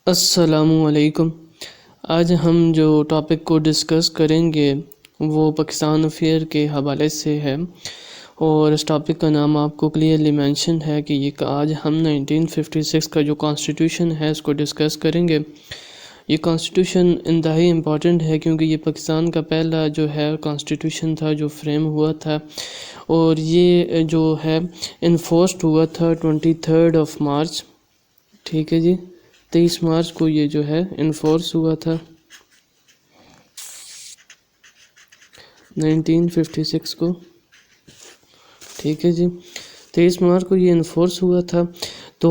السلام علیکم۔ آج ہم جو ٹاپک کو ڈسکس کریں گے وہ پاکستان افیئر کے حوالے سے ہے، اور اس ٹاپک کا نام آپ کو کلیئرلی مینشن ہے کہ یہ آج ہم 1956 کا جو کانسٹیٹیوشن ہے اس کو ڈسکس کریں گے۔ یہ کانسٹیٹیوشن انتہائی امپورٹنٹ ہے کیونکہ یہ پاکستان کا پہلا جو ہے کانسٹیٹیوشن تھا جو فریم ہوا تھا، اور یہ جو ہے انفورسڈ ہوا تھا 23 مارچ، ٹھیک ہے جی، 23 مارچ کو یہ جو ہے انفورس ہوا تھا 1956 کو، ٹھیک ہے جی، 23 مارچ کو یہ انفورس ہوا تھا۔ تو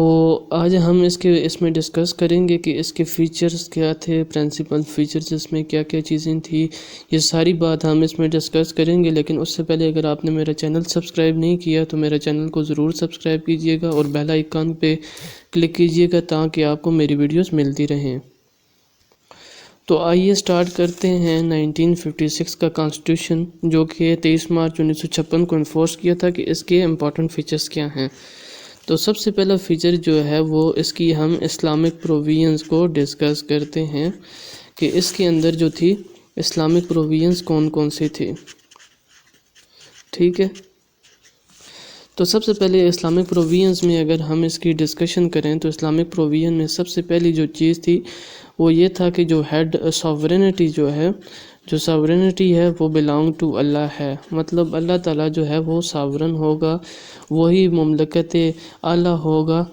آج ہم اس میں ڈسکس کریں گے کہ اس کے فیچرز کیا تھے، پرنسپل فیچرز اس میں کیا کیا چیزیں تھیں، یہ ساری بات ہم اس میں ڈسکس کریں گے۔ لیکن اس سے پہلے اگر آپ نے میرا چینل سبسکرائب نہیں کیا تو میرا چینل کو ضرور سبسکرائب کیجئے گا اور بیل آئیکن پہ کلک کیجئے گا تاکہ آپ کو میری ویڈیوز ملتی رہیں۔ تو آئیے سٹارٹ کرتے ہیں 1956 کا کانسٹیٹیوشن، جو کہ 23 مارچ 1956 کو انفورس کیا تھا، کہ اس کے امپورٹنٹ فیچرز کیا ہیں۔ تو سب سے پہلا فیچر جو ہے وہ اس کی ہم اسلامک پروویژنز کو ڈسکس کرتے ہیں کہ اس کے اندر جو تھی اسلامک پروویژنز کون کون سی تھی، ٹھیک ہے۔ تو سب سے پہلے اسلامک پروویژنز میں اگر ہم اس کی ڈسکشن کریں تو اسلامک پروویژن میں سب سے پہلی جو چیز تھی وہ یہ تھا کہ جو ہیڈ ساورینٹی جو ساورینٹی ہے وہ بلانگ ٹو اللہ ہے، مطلب اللہ تعالیٰ جو ہے وہ ساورن ہوگا، وہی مملکت اعلیٰ ہوگا،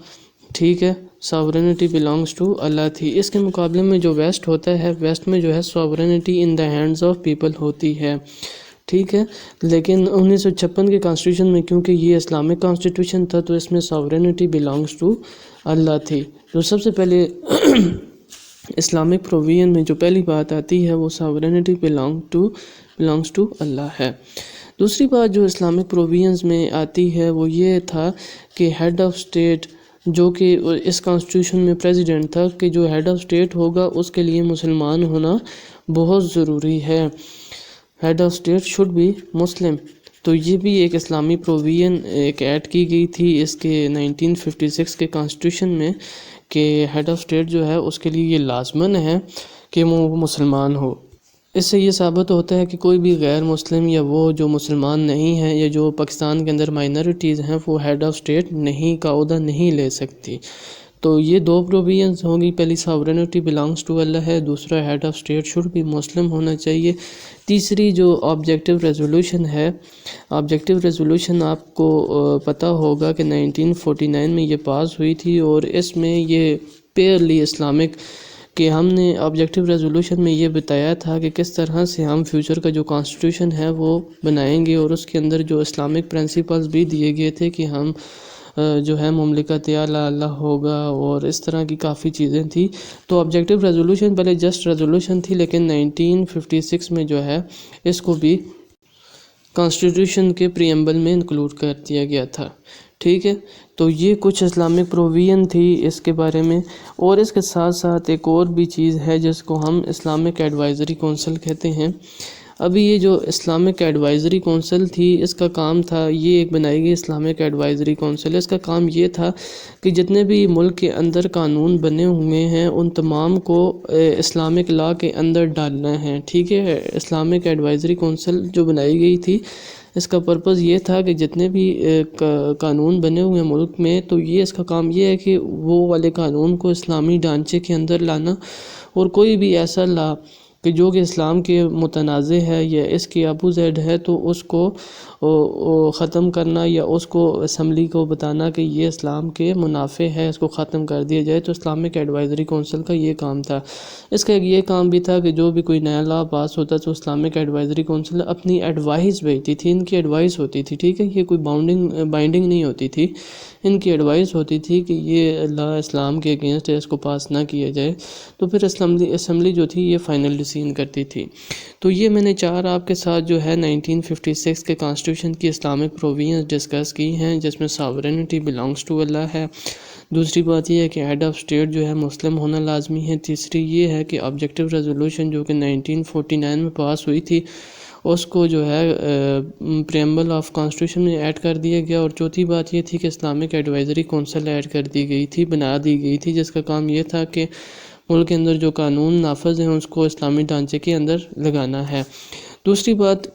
ٹھیک ہے۔ ساورینٹی بلانگس ٹو اللہ تھی۔ اس کے مقابلے میں جو ویسٹ ہوتا ہے، ویسٹ میں جو ہے sovereignty in the hands of people ہوتی ہے، ٹھیک ہے۔ لیکن 1956 کے کانسٹیٹیوشن میں کیونکہ یہ اسلامک کانسٹیٹیوشن تھا تو اس میں ساورینٹی بلانگس ٹو اللہ تھی۔ تو سب سے پہلے اسلامک پروویژن میں جو پہلی بات آتی ہے وہ ساورینٹی بلانگس ٹو اللہ ہے۔ دوسری بات جو اسلامک پروویژنز میں آتی ہے وہ یہ تھا کہ ہیڈ آف اسٹیٹ، جو کہ اس کانسٹیٹیوشن میں پریزیڈنٹ تھا، کہ جو ہیڈ آف اسٹیٹ ہوگا اس کے لیے مسلمان ہونا بہت ضروری ہے، head of state should be Muslim. تو یہ بھی ایک اسلامی پروویژن ایک ایڈ کی گئی تھی اس کے 1956 کے کانسٹیٹیوشن میں، کہ ہیڈ آف اسٹیٹ جو ہے اس کے لیے یہ لازمن ہے کہ وہ مسلمان ہو۔ اس سے یہ ثابت ہوتا ہے کہ کوئی بھی غیر مسلم یا وہ جو مسلمان نہیں ہے یا جو پاکستان کے اندر مائنورٹیز ہیں وہ ہیڈ آف اسٹیٹ کا عہدہ نہیں لے سکتی۔ تو یہ دو پروویژنز ہوں گی، پہلی ساورینٹی بلانگس ٹو اللہ ہے، دوسرا ہیڈ آف اسٹیٹ شوڈ بھی مسلم ہونا چاہیے۔ تیسری جو آبجیکٹیو ریزولوشن ہے، آبجیکٹیو ریزولوشن آپ کو پتہ ہوگا کہ 1949 میں یہ پاس ہوئی تھی، اور اس میں یہ پیئرلی اسلامک، کہ ہم نے آبجیکٹیو ریزولوشن میں یہ بتایا تھا کہ کس طرح سے ہم فیوچر کا جو کانسٹیٹیوشن ہے وہ بنائیں گے، اور اس کے اندر جو اسلامک پرنسپلز بھی دیے گئے تھے کہ ہم جو ہے مملکت اعلیٰ اللہ ہوگا، اور اس طرح کی کافی چیزیں تھیں۔ تو آبجیکٹیو ریزولوشن پہلے جسٹ ریزولوشن تھی، لیکن 1956 میں جو ہے اس کو بھی کانسٹیٹیوشن کے پریمبل میں انکلوڈ کر دیا گیا تھا، ٹھیک ہے۔ تو یہ کچھ اسلامک پروویژن تھی اس کے بارے میں، اور اس کے ساتھ ساتھ ایک اور بھی چیز ہے جس کو ہم اسلامک ایڈوائزری کونسل کہتے ہیں۔ ابھی یہ جو اسلامک ایڈوائزری کونسل تھی اس کا کام تھا، یہ ایک بنائی گئی اسلامک ایڈوائزری کونسل، اس کا کام یہ تھا کہ جتنے بھی ملک کے اندر قانون بنے ہوئے ہیں ان تمام کو اسلامک لا کے اندر ڈالنا ہے، ٹھیک ہے۔ اسلامک ایڈوائزری کونسل جو بنائی گئی تھی اس کا پرپس یہ تھا کہ جتنے بھی قانون بنے ہوئے ملک میں، تو یہ اس کا کام یہ ہے کہ وہ والے قانون کو اسلامی ڈھانچے کے اندر لانا، اور کوئی بھی ایسا لا کہ جو کہ اسلام کے متنازع ہے یا اس کی اپوزٹ ہے تو اس کو ختم کرنا، یا اس کو اسمبلی کو بتانا کہ یہ اسلام کے منافع ہے، اس کو ختم کر دیا جائے۔ تو اسلامک ایڈوائزری کونسل کا یہ کام تھا۔ اس کا ایک یہ کام بھی تھا کہ جو بھی کوئی نیا لا پاس ہوتا تو اسلامک ایڈوائزری کونسل اپنی ایڈوائز بھیجتی تھی، ان کی ایڈوائز ہوتی تھی، ٹھیک ہے، یہ کوئی بائنڈنگ نہیں ہوتی تھی، ان کی ایڈوائز ہوتی تھی کہ یہ لا اسلام کے اگینسٹ ہے، اس کو پاس نہ کیا جائے۔ تو پھر اسمبلی جو تھی یہ فائنل ڈیسیژن کرتی تھی۔ تو یہ میں نے چار آپ کے ساتھ جو ہے 1956 کے کانسٹیٹیوشن کی اسلامک پروویژنز ڈسکس کی ہیں، جس میں ساورینٹی بلانگس ٹو اللہ ہے، دوسری بات یہ ہے کہ ہیڈ آف اسٹیٹ جو ہے مسلم ہونا لازمی ہے، تیسری یہ ہے کہ آبجیکٹیو ریزولوشن جو کہ 1949 میں پاس ہوئی تھی اس کو جو ہے پریمبل آف کانسٹیٹیوشن میں ایڈ کر دیا گیا. اور چوتھی بات یہ تھی کہ اسلامک ایڈوائزری کونسل ایڈ کر دی گئی تھی، بنا دی گئی تھی، جس کا کام یہ تھا کہ ملک کے اندر جو قانون نافذ ہیں اس کو اسلامی ڈھانچے کے اندر لگانا ہے. دوسری بات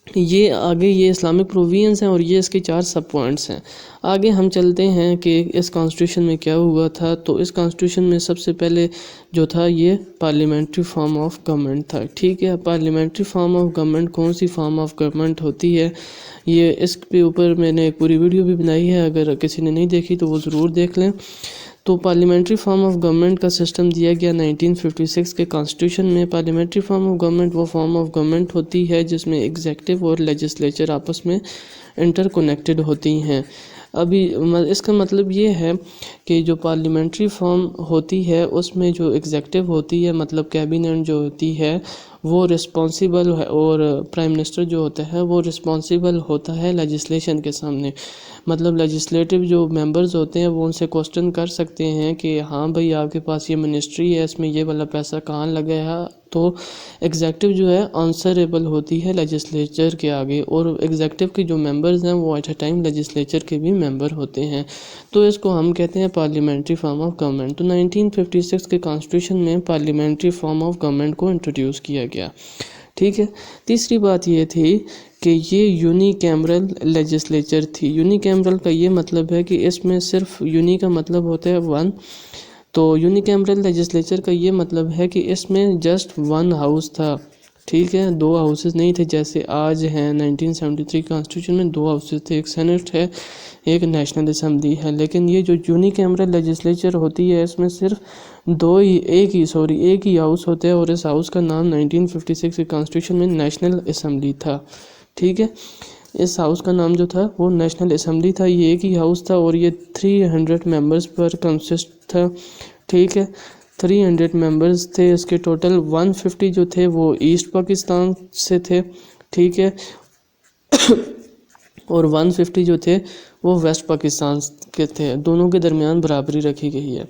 یہ آگے یہ اسلامک پرووینس ہیں اور یہ اس کے 4 سب پوائنٹس ہیں. آگے ہم چلتے ہیں کہ اس کانسٹیٹیوشن میں کیا ہوا تھا. تو اس کانسٹیٹیوشن میں سب سے پہلے جو تھا یہ پارلیمنٹری فارم آف گورنمنٹ تھا. ٹھیک ہے، پارلیمنٹری فارم آف گورنمنٹ کون سی فارم آف گورنمنٹ ہوتی ہے، یہ اس کے اوپر میں نے ایک پوری ویڈیو بھی بنائی ہے، اگر کسی نے نہیں دیکھی تو وہ ضرور دیکھ لیں. تو پارلیمنٹری فارم آف گورنمنٹ کا سسٹم دیا گیا 1956 کے کانسٹیٹیوشن میں. پارلیمنٹری فارم آف گورنمنٹ وہ فارم آف گورنمنٹ ہوتی ہے جس میں ایگزیکٹو اور لیجسلیچر آپس میں انٹر کنیکٹڈ ہوتی ہیں. ابھی اس کا مطلب یہ ہے کہ جو پارلیمنٹری فارم ہوتی ہے اس میں جو ایگزیکٹو ہوتی ہے، مطلب کیبنٹ جو ہوتی ہے وہ رسپانسیبل ہے، اور پرائم منسٹر جو ہوتا ہے وہ رسپانسیبل ہوتا ہے لیجسلیشن کے سامنے. مطلب لیجسلیٹو جو ممبرز ہوتے ہیں وہ ان سے کوسچن کر سکتے ہیں کہ ہاں بھئی آپ کے پاس یہ منسٹری ہے، اس میں یہ والا پیسہ کہاں لگا ہے. تو ایگزیکٹو جو ہے آنسریبل ہوتی ہے لیجسلیچر کے آگے، اور ایگزیکٹو کے جو ممبرز ہیں وہ ایٹ اے ٹائم لیجسلیچر کے بھی ممبر ہوتے ہیں. تو اس کو ہم کہتے ہیں پارلیمنٹری فارم آف گورنمنٹ. تو 1956 کے کانسٹیٹیوشن میں پارلیمنٹری فارم آف گورنمنٹ کو انٹروڈیوس کیا گیا. ٹھیک ہے. تیسری بات یہ تھی کہ یہ یونی کیمرل لیجسلیچر تھی. یونی کیمرل کا یہ مطلب ہے کہ اس میں صرف یونی کا مطلب ہوتا ہے 1. تو یونی کیمرل لیجسلیچر کا یہ مطلب ہے کہ اس میں جسٹ 1 ہاؤس تھا. ٹھیک ہے، 2 ہاؤسز نہیں تھے جیسے آج ہیں. 1973 کانسٹیٹیوشن میں 2 ہاؤسز تھے، ایک سینٹ ہے، ایک نیشنل اسمبلی ہے. لیکن یہ جو یونی کیمرل لیجسلیچر ہوتی ہے اس میں صرف ایک ہی ہاؤس ہوتا ہے، اور اس ہاؤس کا نام 1956 کے کانسٹیٹیوشن میں نیشنل اسمبلی تھا. ٹھیک ہے، اس ہاؤس کا نام جو تھا وہ نیشنل اسمبلی تھا. یہ ایک ہی ہاؤس تھا اور یہ 300 ممبرز پر کنسسٹ تھا. ٹھیک ہے، 300 ممبرز تھے اس کے ٹوٹل. 150 جو تھے وہ ایسٹ پاکستان سے تھے. ٹھیک ہے، اور 150 جو تھے وہ ویسٹ پاکستان کے تھے. دونوں کے درمیان برابری رکھی گئی ہے.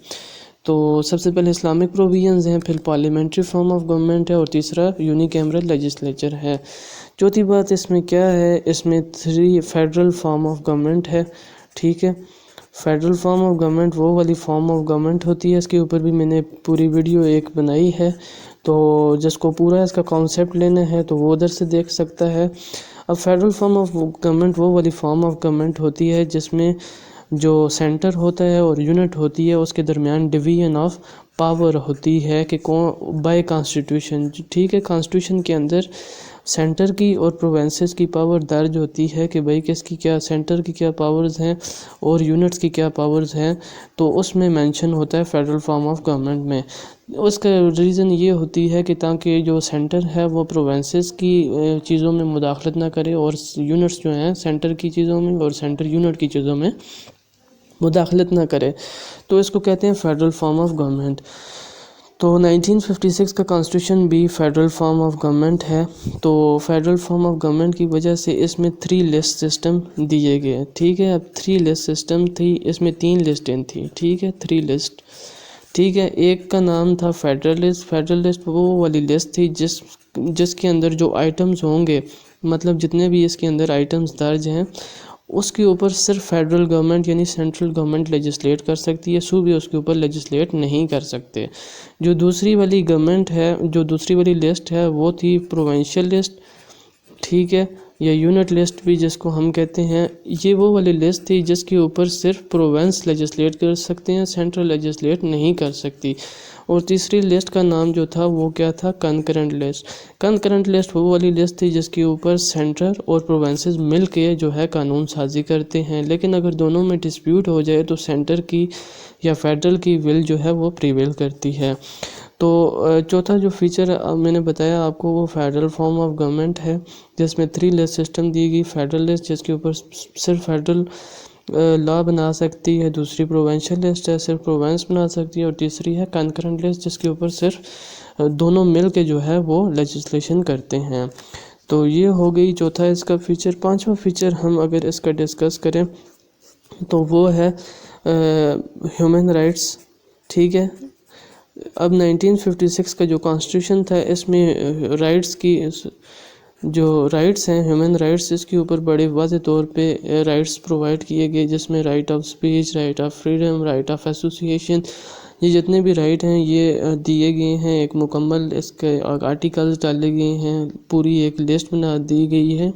تو سب سے پہلے اسلامک پرووینز ہیں، پھر پارلیمنٹری فارم آف گورنمنٹ ہے، اور تیسرا یونی کیمرل لیجسلیچر ہے. چوتھی بات اس میں کیا ہے، اس میں 3 فیڈرل فارم آف گورنمنٹ ہے. ٹھیک ہے، فیڈرل فارم آف گورنمنٹ وہ والی فارم آف گورنمنٹ ہوتی ہے، اس کے اوپر بھی میں نے پوری ویڈیو ایک بنائی ہے. تو جس کو پورا اس کا کانسیپٹ لینا ہے تو وہ ادھر سے دیکھ سکتا ہے. اب فیڈرل فارم آف گورنمنٹ وہ والی فارم آف گورنمنٹ ہوتی ہے جس میں جو سینٹر ہوتا ہے اور یونٹ ہوتی ہے اس کے درمیان ڈویژن آف پاور ہوتی ہے کہ کون بائی کانسٹیٹیوشن. ٹھیک ہے، کانسٹیٹیوشن کے اندر سینٹر کی اور پروونسز کی پاور درج ہوتی ہے کہ بھئی کس کی کیا، سینٹر کی کیا پاورز ہیں اور یونٹس کی کیا پاورز ہیں. تو اس میں مینشن ہوتا ہے فیڈرل فارم آف گورنمنٹ میں. اس کا ریزن یہ ہوتی ہے کہ تاکہ جو سینٹر ہے وہ پروونسز کی چیزوں میں مداخلت نہ کرے، اور یونٹس جو ہیں سینٹر کی چیزوں میں اور سینٹر یونٹ کی چیزوں میں مداخلت نہ کرے. تو اس کو کہتے ہیں فیڈرل فارم آف گورنمنٹ. تو 1956 کا کانسٹیٹیوشن بھی فیڈرل فارم آف گورنمنٹ ہے. تو فیڈرل فارم آف گورنمنٹ کی وجہ سے اس میں 3 لسٹ سسٹم دیے گئے. ٹھیک ہے، اب 3 لسٹ سسٹم تھی، اس میں 3 لسٹیں تھیں. ٹھیک ہے، 3 لسٹ. ٹھیک ہے، ایک کا نام تھا فیڈرل لسٹ. فیڈرل لسٹ وہ والی لسٹ تھی جس کے اندر جو آئٹمز ہوں گے، مطلب جتنے بھی اس کے اندر آئٹمز درج ہیں اس کے اوپر صرف فیڈرل گورنمنٹ یعنی سینٹرل گورنمنٹ لیجسلیٹ کر سکتی ہے، صوبے اس کے اوپر لیجسلیٹ نہیں کر سکتے. جو دوسری والی گورنمنٹ ہے، جو دوسری والی لسٹ ہے وہ تھی پروونشل لسٹ. ٹھیک ہے، یا یونٹ لسٹ بھی جس کو ہم کہتے ہیں. یہ وہ والی لسٹ تھی جس کے اوپر صرف پروونس لیجسلیٹ کر سکتے ہیں، سینٹرل لیجسلیٹ نہیں کر سکتی. اور تیسری لسٹ کا نام جو تھا وہ کیا تھا، کنکرنٹ لسٹ. کنکرنٹ لسٹ وہ والی لسٹ تھی جس کے اوپر سینٹر اور پروونسز مل کے جو ہے قانون سازی کرتے ہیں، لیکن اگر دونوں میں ڈسپیوٹ ہو جائے تو سینٹر کی یا فیڈرل کی ول جو ہے وہ پریویل کرتی ہے. تو چوتھا جو فیچر میں نے بتایا آپ کو وہ فیڈرل فارم آف گورنمنٹ ہے جس میں 3 لسٹ سسٹم دی گئی. فیڈرل لسٹ جس کے اوپر صرف فیڈرل لا بنا سکتی ہے، دوسری پروونشل لسٹ ہے صرف پروونس بنا سکتی ہے، اور تیسری ہے کنکرنٹ لسٹ جس کے اوپر صرف دونوں مل کے جو ہے وہ لیجسلیشن کرتے ہیں. تو یہ ہو گئی چوتھا اس کا فیچر. پانچواں فیچر ہم اگر اس کا ڈسکس کریں تو وہ ہے ہیومن رائٹس. ٹھیک ہے، اب 1956 کا جو کانسٹیٹیوشن تھا اس میں رائٹس کی جو رائٹس ہیں ہیومن رائٹس، اس کے اوپر بڑے واضح طور پہ رائٹس پرووائڈ کیے گئے، جس میں right of speech, right of freedom, right of association, یہ جتنے بھی رائٹ ہیں یہ دیے گئے ہیں۔ ایک مکمل اس کے آرٹیکلز ڈالے گئے ہیں، پوری ایک لسٹ بنا دی گئی ہے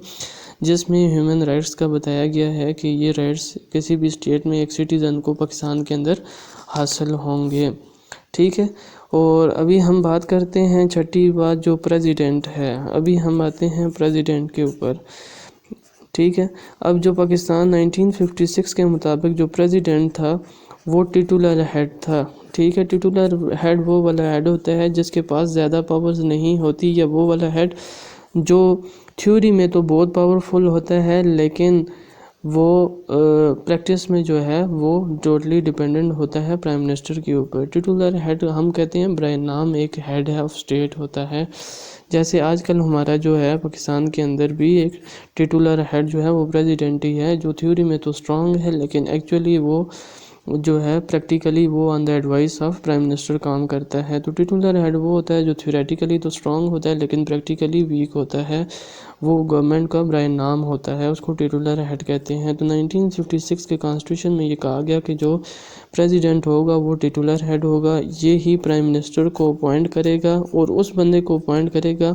جس میں ہیومن رائٹس کا بتایا گیا ہے کہ یہ رائٹس کسی بھی اسٹیٹ میں ایک سٹیزن کو پاکستان کے اندر حاصل ہوں گے، ٹھیک ہے۔ اور ابھی ہم بات کرتے ہیں چھٹی بات جو پریزیڈنٹ ہے، ابھی ہم آتے ہیں پریزیڈنٹ کے اوپر، ٹھیک ہے۔ اب جو پاکستان 1956 کے مطابق جو پریزیڈنٹ تھا وہ ٹیٹولر ہیڈ تھا، ٹھیک ہے۔ ٹیٹولر ہیڈ وہ والا ہیڈ ہوتا ہے جس کے پاس زیادہ پاورز نہیں ہوتی، یا وہ والا ہیڈ جو تھیوری میں تو بہت پاورفل ہوتا ہے لیکن وہ پریکٹس میں جو ہے وہ ٹوٹلی ڈیپینڈنٹ ہوتا ہے پرائم منسٹر کے اوپر۔ ٹیٹولر ہیڈ ہم کہتے ہیں برائے نام ایک ہیڈ آف اسٹیٹ ہوتا ہے، جیسے آج کل ہمارا جو ہے پاکستان کے اندر بھی ایک ٹیٹولر ہیڈ جو ہے وہ پریزیڈنٹ ہی ہے، جو تھیوری میں تو اسٹرانگ ہے لیکن ایکچولی وہ جو ہے پریکٹیکلی وہ آن دا ایڈوائس آف پرائم منسٹر کام کرتا ہے۔ تو ٹیٹولر ہیڈ وہ ہوتا ہے جو تھیوریٹیکلی تو اسٹرانگ ہوتا ہے لیکن پریکٹیکلی ویک ہوتا ہے، وہ گورنمنٹ کا برائے نام ہوتا ہے، اس کو ٹیٹولر ہیڈ کہتے ہیں۔ تو 1956 کے کانسٹیٹیوشن میں یہ کہا گیا کہ جو پریزیڈنٹ ہوگا وہ ٹیٹولر ہیڈ ہوگا، یہ ہی پرائم منسٹر کو اپوائنٹ کرے گا اور اس بندے کو اپوائنٹ کرے گا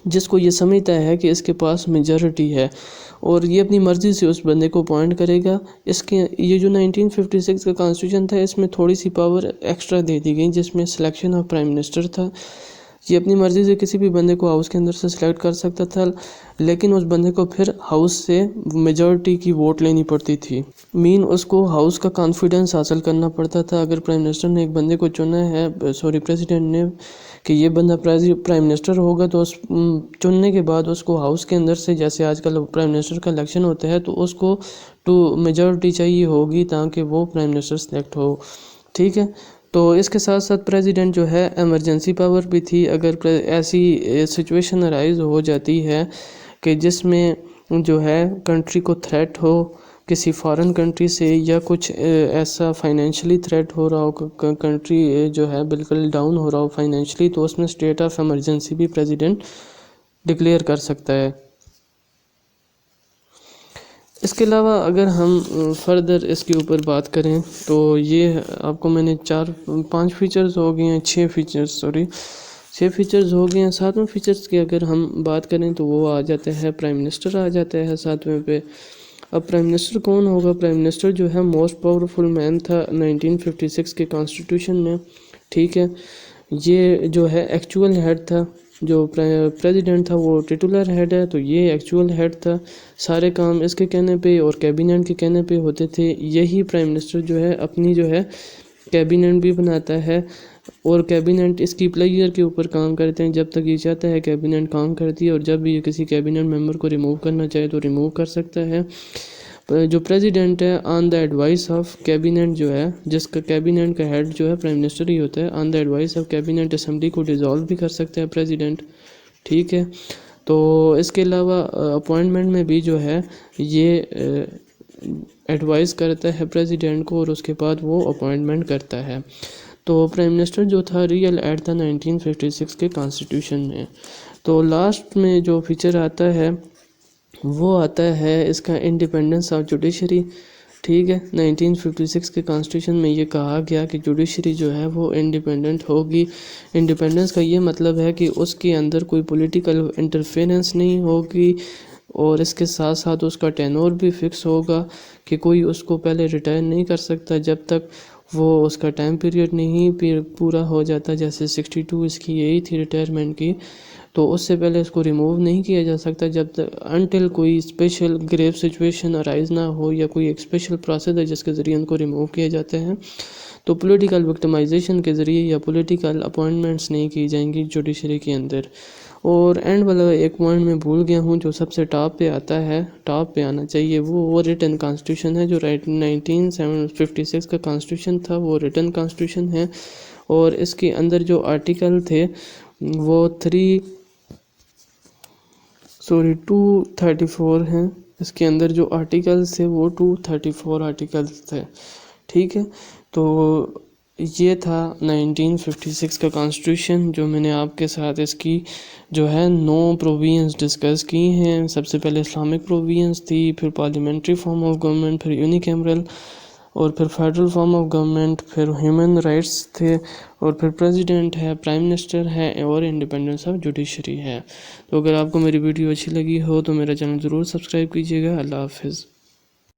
جس کو یہ سمجھتا ہے کہ اس کے پاس میجورٹی ہے، اور یہ اپنی مرضی سے اس بندے کو اپوائنٹ کرے گا۔ اس کے یہ جو 1956 کا کانسٹیٹیوشن تھا اس میں تھوڑی سی پاور ایکسٹرا دے دی گئی، جس میں سلیکشن آف پرائم منسٹر تھا۔ یہ اپنی مرضی سے کسی بھی بندے کو ہاؤس کے اندر سے سلیکٹ کر سکتا تھا، لیکن اس بندے کو پھر ہاؤس سے میجورٹی کی ووٹ لینی پڑتی تھی، اس کو ہاؤس کا کانفیڈنس حاصل کرنا پڑتا تھا۔ اگر پرائم منسٹر نے ایک بندے کو چنا ہے، پریزیڈنٹ نے، کہ یہ بندہ پرائم منسٹر ہوگا، تو اس چننے کے بعد اس کو ہاؤس کے اندر سے، جیسے آج کل پرائم منسٹر کا الیکشن ہوتا ہے، تو اس کو میجورٹی چاہیے ہوگی تاکہ وہ پرائم منسٹر سلیکٹ ہو، ٹھیک ہے۔ تو اس کے ساتھ ساتھ پریزیڈنٹ جو ہے ایمرجنسی پاور بھی تھی، اگر ایسی سچویشن ارائز ہو جاتی ہے کہ جس میں جو ہے کنٹری کو تھریٹ ہو کسی فارن کنٹری سے، یا کچھ ایسا فائنینشلی تھریٹ ہو رہا ہو، کنٹری جو ہے بالکل ڈاؤن ہو رہا ہو فائنینشلی، تو اس میں اسٹیٹ آف ایمرجنسی بھی پریزیڈنٹ ڈکلیئر کر سکتا ہے۔ اس کے علاوہ اگر ہم فردر اس کے اوپر بات کریں تو یہ آپ کو میں نے 5 فیچرز ہو گئے ہیں، 6 فیچرز ہو گئے ہیں۔ 7ویں فیچرز کی اگر ہم بات کریں تو وہ آ جاتا ہے پرائم منسٹر آ جاتا ہے 7ویں پہ۔ اب پرائم منسٹر کون ہوگا؟ پرائم منسٹر جو ہے موسٹ پاورفل مین تھا 1956 کے کانسٹیٹیوشن میں، ٹھیک ہے۔ یہ جو ہے ایکچول ہیڈ تھا، جو پریزیڈنٹ تھا وہ ٹیٹولر ہیڈ ہے، تو یہ ایکچول ہیڈ تھا، سارے کام اس کے کہنے پہ اور کیبینٹ کے کہنے پہ ہوتے تھے۔ یہی پرائم منسٹر جو ہے اپنی جو ہے کیبینٹ بھی بناتا ہے، اور کیبینٹ اس کی پلیئر کے اوپر کام کرتے ہیں، جب تک یہ چاہتا ہے کیبینٹ کام کرتی ہے، اور جب بھی یہ کسی کیبینٹ ممبر کو ریموو کرنا چاہے تو ریموو کر سکتا ہے۔ جو پریزیڈنٹ ہے آن دا ایڈوائس آف کیبینٹ جو ہے، جس کا کیبینٹ کا ہیڈ جو ہے پرائم منسٹر ہی ہوتا ہے، آن دا ایڈوائس آف کیبینٹ اسمبلی کو ڈیزالو بھی کر سکتا ہے پریزیڈنٹ، ٹھیک ہے۔ تو اس کے علاوہ اپوائنٹمنٹ میں بھی جو ہے یہ ایڈوائز کرتا ہے پریزیڈنٹ کو، اور اس کے بعد وہ اپوائنٹمنٹ کرتا ہے۔ تو پرائم منسٹر جو تھا ریئل ایڈ تھا 1956 کے کانسٹیٹیوشن میں۔ تو لاسٹ میں جو فیچر آتا ہے وہ آتا ہے اس کا انڈیپینڈنس آف جوڈیشری، ٹھیک ہے۔ 1956 کے کانسٹیٹیوشن میں یہ کہا گیا کہ جوڈیشری جو ہے وہ انڈیپینڈنٹ ہوگی۔ انڈیپینڈنس کا یہ مطلب ہے کہ اس کے اندر کوئی پولیٹیکل انٹرفیرنس نہیں ہوگی، اور اس کے ساتھ ساتھ اس کا ٹینور بھی فکس ہوگا کہ کوئی اس کو پہلے ریٹائر نہیں کر سکتا جب تک وہ اس کا ٹائم پیریڈ نہیں پورا ہو جاتا۔ جیسے 62 اس کی ایج تھی ریٹائرمنٹ کی، تو اس سے پہلے اس کو ریموو نہیں کیا جا سکتا جب تک انٹل کوئی اسپیشل گریو سچویشن ارائز نہ ہو، یا کوئی ایک اسپیشل پروسیس ہے جس کے ذریعے ان کو ریموو کیا جاتا ہے۔ تو پولیٹیکل وکٹمائزیشن کے ذریعے یا پولیٹیکل اپوائنٹمنٹس نہیں کی جائیں گی جوڈیشری کے اندر۔ اور اینڈ والا ایک پوائنٹ میں بھول گیا ہوں جو سب سے ٹاپ پہ آتا ہے، ٹاپ پہ آنا چاہیے، وہ ریٹن کانسٹیٹیوشن ہے۔ جو 1956 کا کانسٹیٹیوشن تھا وہ ریٹن کانسٹیٹیوشن ہے، اور اس کے اندر جو آرٹیکل تھے وہ 234 ہیں۔ اس کے اندر جو آرٹیکلز تھے وہ 234 آرٹیکلز تھے، ٹھیک ہے۔ تو یہ تھا 1956 کا کانسٹیٹیوشن، جو میں نے آپ کے ساتھ اس کی جو ہے 9 پروویژنز ڈسکس کی ہیں۔ سب سے پہلے اسلامک پروویژنز تھی، پھر پارلیمنٹری فارم آف گورنمنٹ، پھر یونیکیمرل، اور پھر فیڈرل فارم آف گورنمنٹ، پھر ہیومن رائٹس تھے، اور پھر پریزیڈنٹ ہے، پرائم منسٹر ہے، اور انڈیپینڈنس آف جوڈیشری ہے۔ تو اگر آپ کو میری ویڈیو اچھی لگی ہو تو میرا چینل ضرور سبسکرائب کیجیے گا۔ اللہ حافظ۔